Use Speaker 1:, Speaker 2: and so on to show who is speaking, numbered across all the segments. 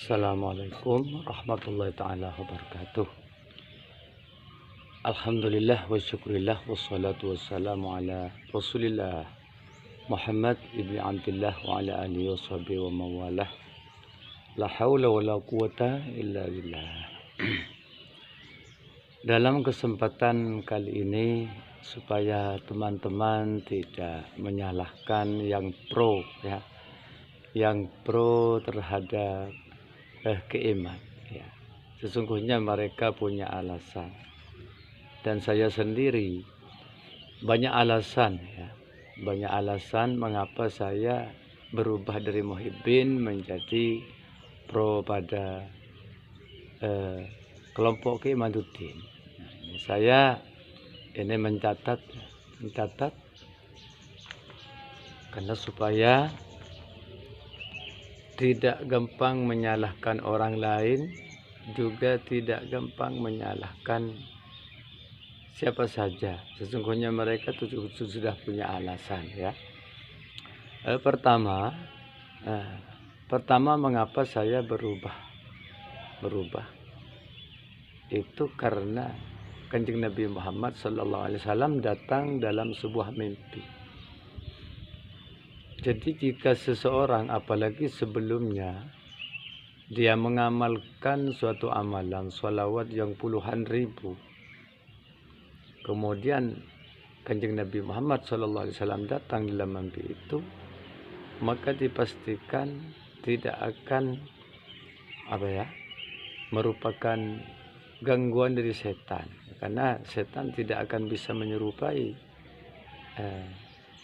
Speaker 1: Assalamualaikum warahmatullahi ta'ala wabarakatuh. Alhamdulillah wa syukurillah wassalatu wassalamu ala rasulillah Muhammad ibni Abdillah wa ala alihi wa sahbihi wa mawalah. La hawla wa la quwata illa billah. Dalam kesempatan kali ini, supaya teman-teman tidak menyalahkan yang pro terhadap keiman, ya. Sesungguhnya mereka punya alasan, dan saya sendiri banyak alasan, banyak alasan mengapa saya berubah dari Muhibbin menjadi pro pada kelompok Imaduddin. Saya ini mencatat karena supaya tidak gampang menyalahkan orang lain, juga tidak gampang menyalahkan siapa saja. Sesungguhnya mereka sudah punya alasan, ya. Pertama mengapa saya berubah itu karena Kanjeng Nabi Muhammad SAW datang dalam sebuah mimpi. Jadi jika seseorang, apalagi sebelumnya, dia mengamalkan suatu amalan sholawat yang puluhan ribu, kemudian Kanjeng Nabi Muhammad SAW datang dalam mimpi itu, maka dipastikan tidak akan merupakan gangguan dari setan, karena setan tidak akan bisa menyerupai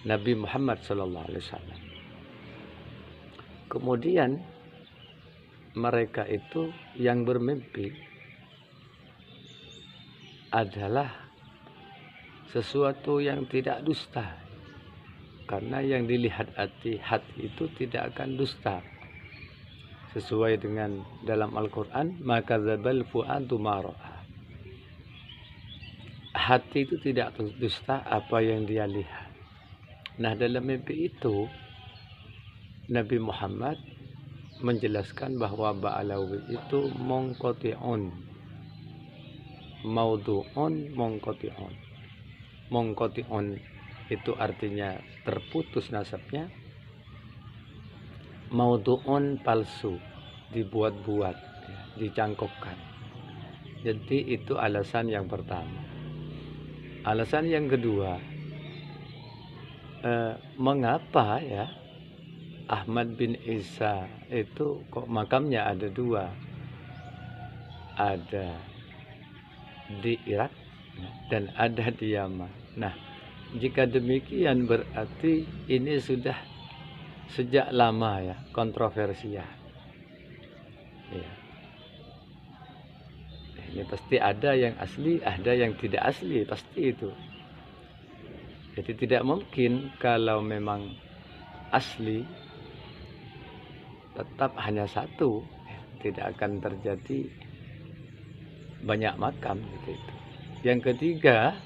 Speaker 1: Nabi Muhammad SAW. Kemudian mereka itu yang bermimpi adalah sesuatu yang tidak dusta, karena yang dilihat hati itu tidak akan dusta. Sesuai dengan dalam Al-Quran, maka dzabal fu'adu ma ra'a. Hati itu tidak dusta apa yang dia lihat. Nah, dalam mimpi itu Nabi Muhammad menjelaskan bahwa ba'alawi itu mongkoti'un, maudu'un, mongkoti'un. Mongkoti'un itu artinya terputus nasabnya, maudu'un palsu, dibuat-buat, dicangkokkan. Jadi itu alasan yang pertama. Alasan yang kedua, mengapa Ahmad bin Isa itu kok makamnya ada dua, ada di Irak dan ada di Yaman. Nah, jika demikian berarti ini sudah sejak lama kontroversial. Ini pasti ada yang asli, ada yang tidak asli, pasti itu. Jadi tidak mungkin kalau memang asli tetap hanya satu, tidak akan terjadi banyak makam gitu. Yang ketiga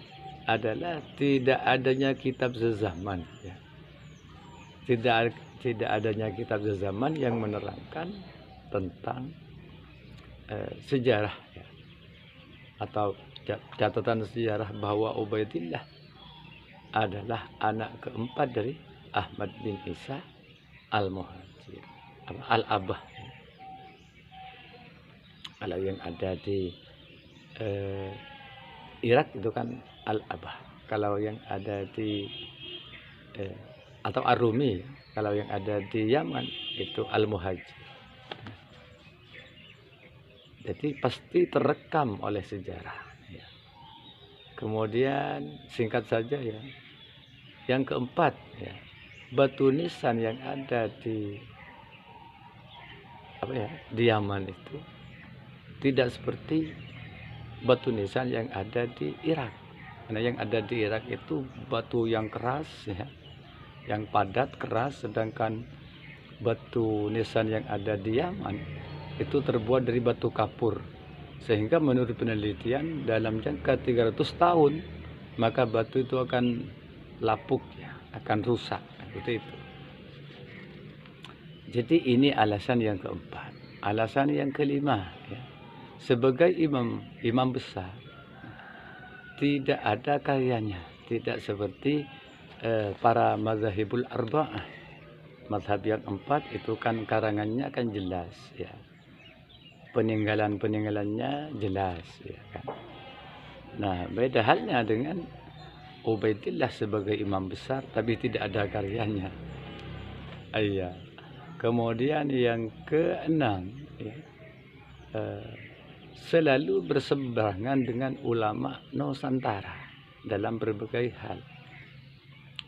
Speaker 1: adalah tidak adanya kitab sezaman, tidak adanya kitab sezaman yang menerangkan tentang sejarah atau catatan sejarah bahwa Ubaidillah adalah anak keempat dari Ahmad bin Isa al-Muhajir, al-Abah. Kalau yang ada di Irak itu kan al-Abah. Kalau yang ada di atau Ar-Rumi, kalau yang ada di Yaman itu al-Muhajir. Jadi pasti terekam oleh sejarah. Kemudian singkat saja yang keempat, batu nisan yang ada di Yaman itu tidak seperti batu nisan yang ada di Irak. Karena yang ada di Irak itu batu yang keras, yang padat, keras, sedangkan batu nisan yang ada di Yaman itu terbuat dari batu kapur. Sehingga menurut penelitian dalam jangka 300 tahun maka batu itu akan lapuk, akan rusak, seperti itu. Jadi ini alasan yang keempat. alasan yang kelima, ya, sebagai imam besar tidak ada karyanya, tidak seperti para mazhabul arba'ah. Mazhab yang 4 itu kan karangannya kan jelas, ya. Peninggalannya jelas, ya kan. Nah, beda halnya dengan Ubaidillah sebagai imam besar tapi tidak ada karyanya. Iya. Kemudian yang keenam, ya, selalu berseberangan dengan ulama Nusantara dalam berbagai hal,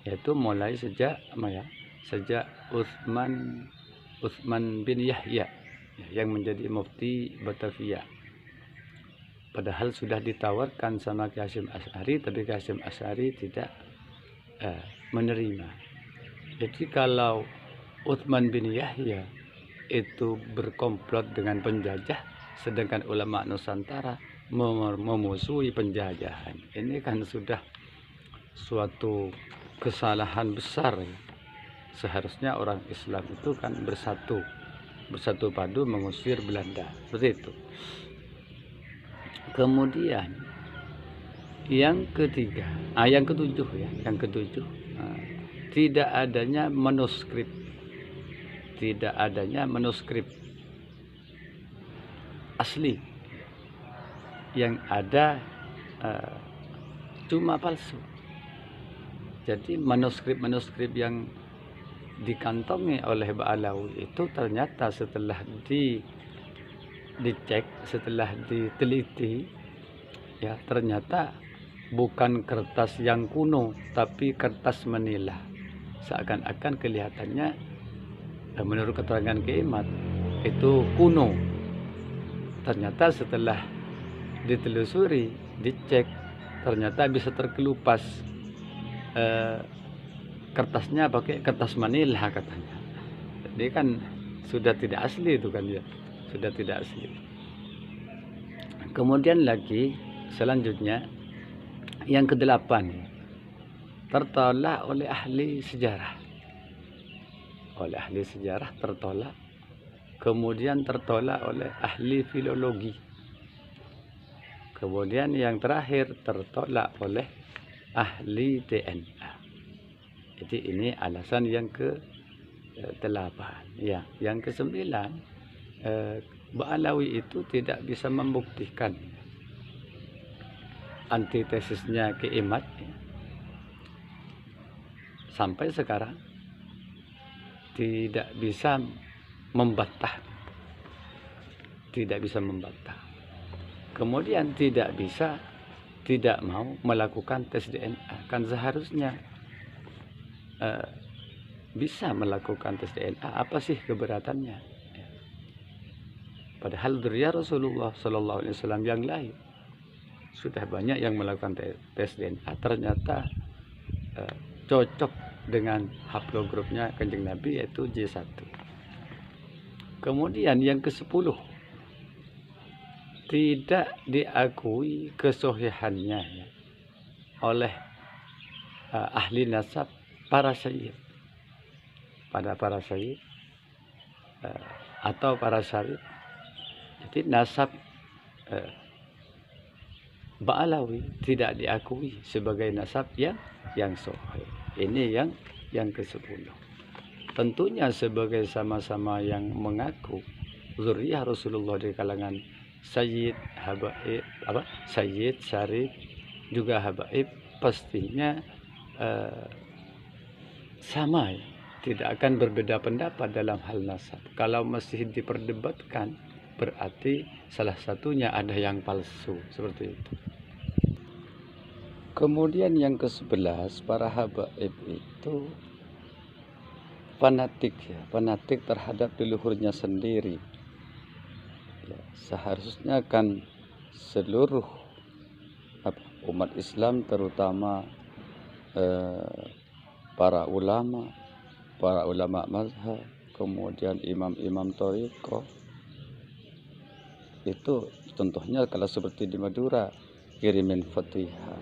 Speaker 1: yaitu mulai sejak Utsman bin Yahya, ya, yang menjadi mufti Batavia. Padahal sudah ditawarkan sama Ki Hasyim Asy'ari, tapi Ki Hasyim Asy'ari tidak menerima. Jadi kalau Utsman bin Yahya itu berkomplot dengan penjajah, sedangkan ulama Nusantara memusuhi penjajahan. Ini kan sudah suatu kesalahan besar. Seharusnya orang Islam itu kan bersatu padu mengusir Belanda, seperti itu. Kemudian yang ketujuh, tidak adanya manuskrip asli, yang ada cuma palsu. Jadi manuskrip yang dikantongi oleh Ba'alawi itu ternyata setelah dicek, setelah diteliti, ya, ternyata bukan kertas yang kuno tapi kertas manila. Seakan-akan kelihatannya menurut keterangan Ki Imad itu kuno. Ternyata setelah ditelusuri, dicek, ternyata bisa terkelupas. Kertasnya pakai kertas manila katanya. Jadi kan sudah tidak asli itu kan, ya, sudah tidak asli. Kemudian lagi selanjutnya yang kedelapan, tertolak oleh ahli sejarah. Tertolak. Kemudian tertolak oleh ahli filologi. Kemudian yang terakhir tertolak oleh ahli DNA. Jadi ini alasan yang ke-8. Ya, yang ke-9, Ba'alawi itu tidak bisa membuktikan antitesisnya Ki Imad, ya. Sampai sekarang tidak bisa membantah. Kemudian tidak mau melakukan tes DNA. Kan seharusnya bisa melakukan tes DNA. Apa sih keberatannya? Ya. Padahal dzurriyyah Rasulullah Sallallahu Alaihi Wasallam yang lain sudah banyak yang melakukan tes DNA. Ternyata cocok dengan haplogrupnya Kanjeng Nabi, yaitu J1. Kemudian yang ke-10, tidak diakui kesohihannya, ya, oleh ahli nasab para sayyid, atau para syarif. Jadi nasab Ba'alawi tidak diakui sebagai nasab yang sahih. Ini yang ke-10. Tentunya sebagai sama-sama yang mengaku dzurriyyah Rasulullah di kalangan sayyid, habaib, sayyid, syarif, juga habaib, pastinya sama, ya. Tidak akan berbeda pendapat dalam hal nasab. Kalau masih diperdebatkan, berarti salah satunya ada yang palsu, seperti itu. Kemudian yang ke-11, para habaib itu fanatik, ya, fanatik terhadap leluhurnya sendiri. Ya, seharusnya kan seluruh umat Islam, terutama para ulama mazhab, kemudian imam-imam thariqah, itu contohnya kalau seperti di Madura kirimin Fatihah,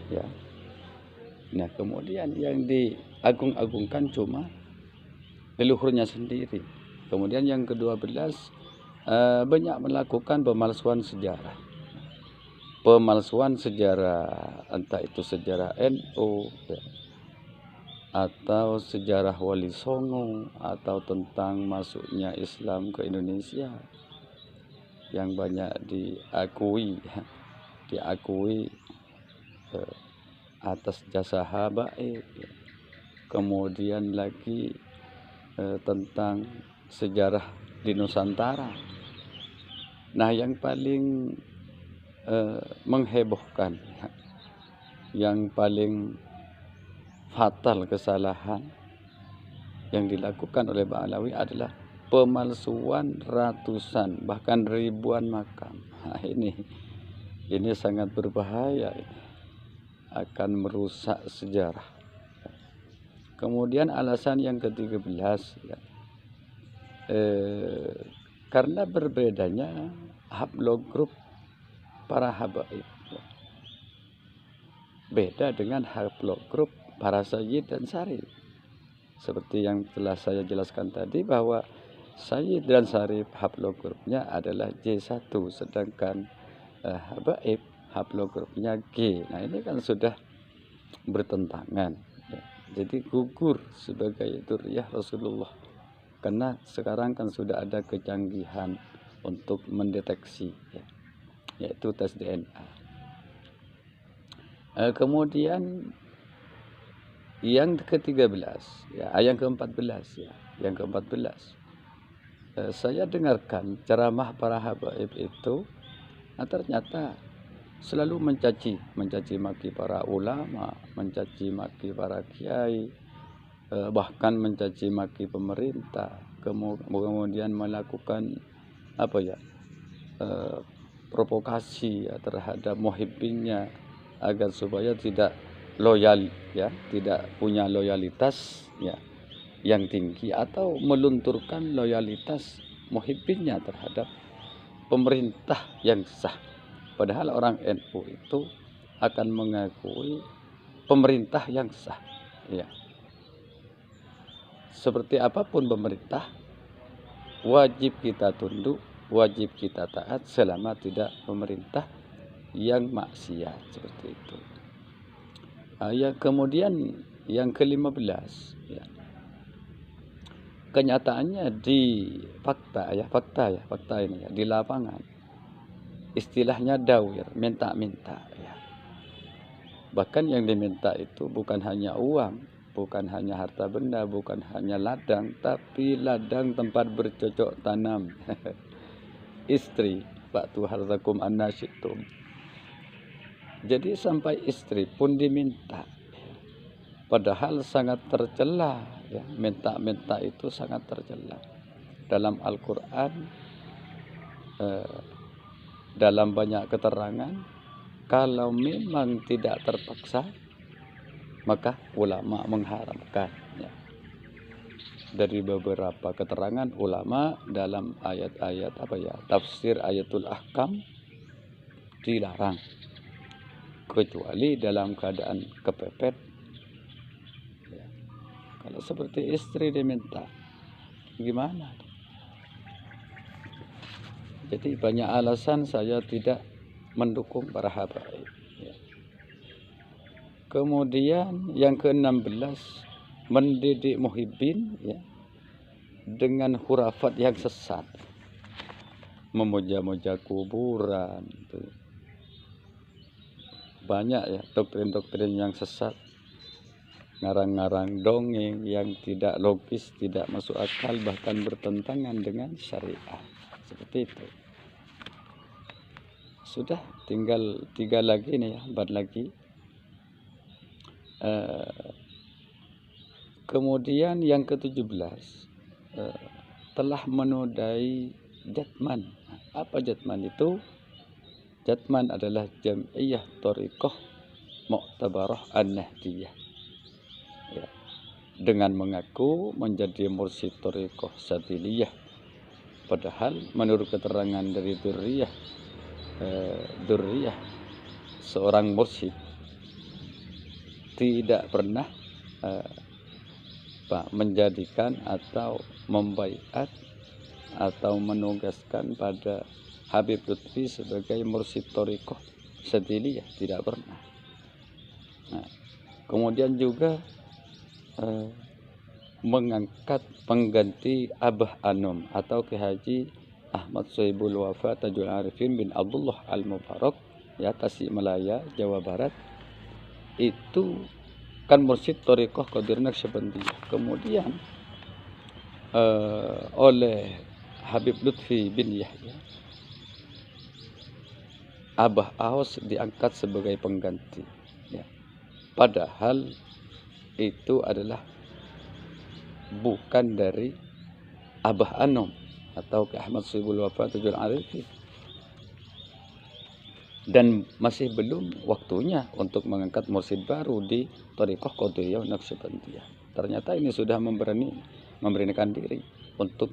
Speaker 1: ya. Nah, kemudian yang diagung-agungkan cuma leluhurnya sendiri. Kemudian yang ke-12, banyak melakukan pemalsuan sejarah. Pemalsuan sejarah, entah itu sejarah NU ya, atau sejarah Wali Songo, atau tentang masuknya Islam ke Indonesia yang banyak diakui atas jasa habaib ya. Kemudian lagi tentang sejarah di Nusantara. Nah, yang paling menghebohkan, yang paling fatal kesalahan yang dilakukan oleh Mbak Alawi adalah pemalsuan ratusan bahkan ribuan makam. Nah, ini sangat berbahaya, akan merusak sejarah. Kemudian alasan yang ke-13 ya, karena berbedanya haplogrup para habaib ya. Beda dengan haplogrup para sayyid dan syarif. Seperti yang telah saya jelaskan tadi, bahwa sayyid dan syarif haplogrupnya adalah J1, sedangkan habaib haplogrupnya G. Nah, ini kan sudah bertentangan ya. Jadi gugur sebagai dzurriyyah Rasulullah, karena sekarang kan sudah ada kecanggihan untuk mendeteksi ya, yaitu tes DNA. Kemudian yang ke-13 ya, yang ke-14 ya, yang ke-14 saya dengarkan ceramah para habaib itu, nah ternyata selalu mencaci maki para ulama, mencaci maki para kiai, bahkan mencaci maki pemerintah, kemudian melakukan provokasi ya, terhadap muhibbinnya agar supaya tidak loyal ya, tidak punya loyalitas ya yang tinggi, atau melunturkan loyalitas muhibbinnya terhadap pemerintah yang sah. Padahal orang NU itu akan mengakui pemerintah yang sah ya. Seperti apapun pemerintah, wajib kita tunduk, wajib kita taat selama tidak pemerintah yang maksiat, seperti itu. Kemudian yang ke-15 ya, kenyataannya di fakta ini ya, di lapangan istilahnya dawir, minta-minta ya. Bahkan yang diminta itu bukan hanya uang, bukan hanya harta benda, bukan hanya ladang, tapi ladang tempat bercocok tanam. Istri, fa'tu harzakum anna syi'tum. Jadi sampai istri pun diminta. Padahal sangat tercela ya, minta-minta itu sangat tercela. Dalam Al-Qur'an dalam banyak keterangan, kalau memang tidak terpaksa, maka ulama mengharamkan ya. Dari beberapa keterangan ulama dalam ayat-ayat tafsir ayatul ahkam, dilarang kecuali dalam keadaan kepepet ya. Kalau seperti istri diminta, gimana? Jadi banyak alasan saya tidak mendukung para habaib ya. Kemudian yang ke-16, mendidik muhibbin ya, dengan hurafat yang sesat, memuja-muja kuburan gitu. Banyak ya doktrin-doktrin yang sesat, ngarang-ngarang dongeng yang tidak logis, tidak masuk akal, bahkan bertentangan dengan syariah, seperti itu. Sudah tinggal 3 lagi nih ya, 4 lagi. Kemudian yang ke-17, telah menodai jatman. Apa jatman itu? Jatman adalah Jam'iyah Thariqah Mu'tabarah An-Nahdiyah ya, dengan mengaku menjadi mursyid Thariqah Syadziliyah, padahal menurut keterangan dari dzurriyyah seorang mursyid tidak pernah menjadikan atau membaiat atau menugaskan pada Habib Lutfi sebagai mursyid thariqah Syadziliyah, tidak pernah. Nah, kemudian juga mengangkat pengganti Abah Anom atau Ki Haji Ahmad Sohibul Wafa Tajul Arifin bin Abdullah Al-Mubarak, ya, Tasikmalaya, Jawa Barat. Itu kan mursyid thariqah Qadir Naqsyabandiyah. Kemudian oleh Habib Lutfi bin Yahya, Abah Aos diangkat sebagai pengganti, ya. Padahal itu adalah bukan dari Abah Anom atau Ki Ahmad Sohibul Wafa Tajul Arifin, dan masih belum waktunya untuk mengangkat mursyid baru di thariqah Qadiriyah Naqsyabandiyah. Ternyata ini sudah memberanikan diri untuk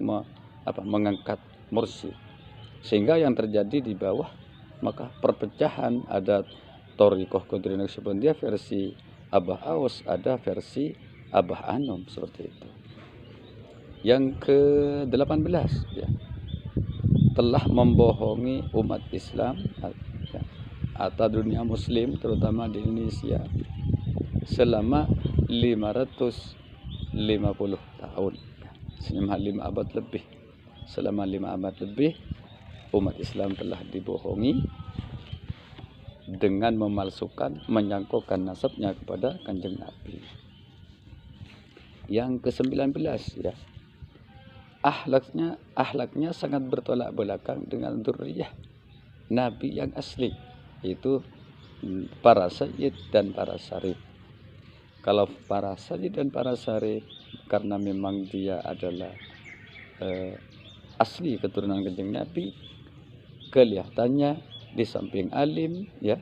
Speaker 1: mengangkat mursyid, sehingga yang terjadi di bawah maka perpecahan, ada thariqah Qadiriyah Naqsyabandiyah versi Abah Aos, ada versi Abah Anom, seperti itu. Yang ke-18, ya, telah membohongi umat Islam, ya, atau dunia muslim terutama di Indonesia selama 550 tahun, selama 5 abad lebih. Selama 5 abad lebih umat Islam telah dibohongi dengan memalsukan, menyangkutkan nasabnya kepada Kanjeng Nabi. Yang ke-19, ya, akhlaknya sangat bertolak belakang dengan dzurriyyah Nabi yang asli, yaitu para sayyid dan para syarif. Kalau para sayyid dan para syarif, karena memang dia adalah asli keturunan Kanjeng Nabi, kelihatannya di samping alim, ya,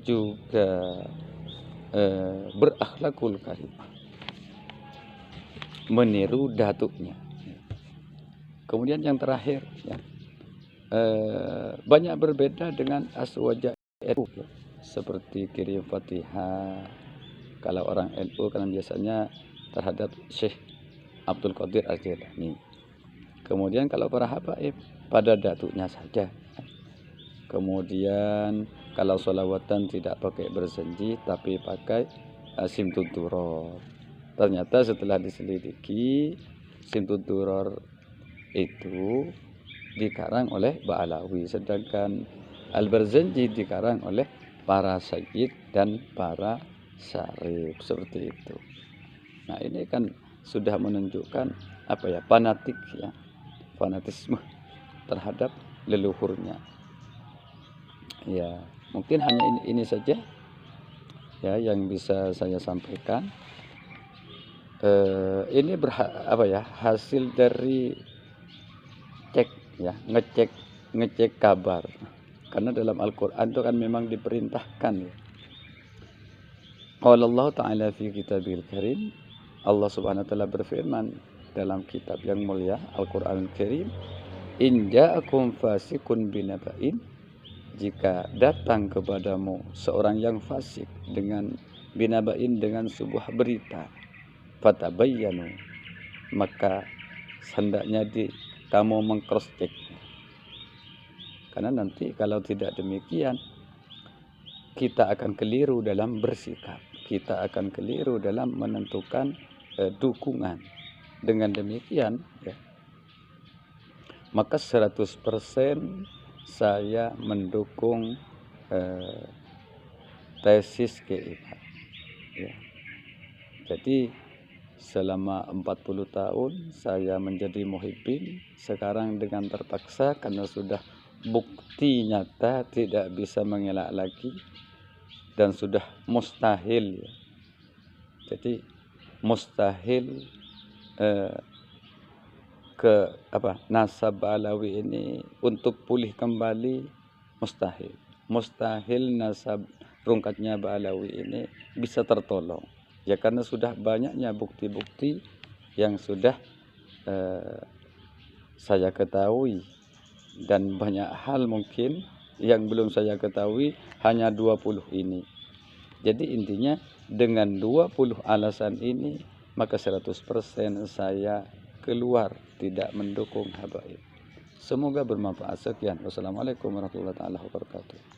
Speaker 1: juga berakhlakul karimah, meniru datuknya. Kemudian yang terakhir, ya, banyak berbeda dengan aswaja NU, ya, seperti kirim Fatihah kalau orang NU kan biasanya terhadap Syekh Abdul Qadir Al-Jilani. Kemudian kalau para habaib pada datuknya saja. Kemudian kalau sholawatan tidak pakai bersenji tapi pakai simtud duror. Ternyata setelah diselidiki, simtud duror itu dikarang oleh Ba'alawi, sedangkan Al-Barzanji dikarang oleh para sayyid dan para syarif, seperti itu. Nah, ini kan sudah menunjukkan fanatik, ya, fanatisme terhadap leluhurnya. Ya, mungkin hanya ini saja, ya, yang bisa saya sampaikan. Ini hasil dari ngecek kabar, karena dalam Al-Quran itu kan memang diperintahkan, ya. Qala Allah Ta'ala fi kitabil karim, Allah Subhanahu wa Ta'ala berfirman dalam kitab yang mulia Al-Quran Karim, in ja'akum fasikun binaba'in, jika datang kepadamu seorang yang fasik dengan binaba'in, dengan sebuah berita, fatabayyanu, maka hendaknya kamu meng-cross check, karena nanti kalau tidak demikian kita akan keliru dalam bersikap, kita akan keliru dalam menentukan dukungan. Dengan demikian, ya, maka 100% saya mendukung tesis GIH, ya. Jadi selama 40 tahun saya menjadi muhibbin, sekarang dengan terpaksa karena sudah bukti nyata tidak bisa mengelak lagi dan sudah mustahil, ya. Jadi mustahil nasab Alawi ini untuk pulih kembali, mustahil nasab rungkatnya Ba'alawi ini bisa tertolong, ya, karena sudah banyaknya bukti-bukti yang sudah saya ketahui, dan banyak hal mungkin yang belum saya ketahui, hanya 20 ini. Jadi intinya dengan 20 alasan ini maka 100% saya keluar, tidak mendukung habaib. Semoga bermanfaat. Sekian. Wassalamualaikum warahmatullahi wabarakatuh.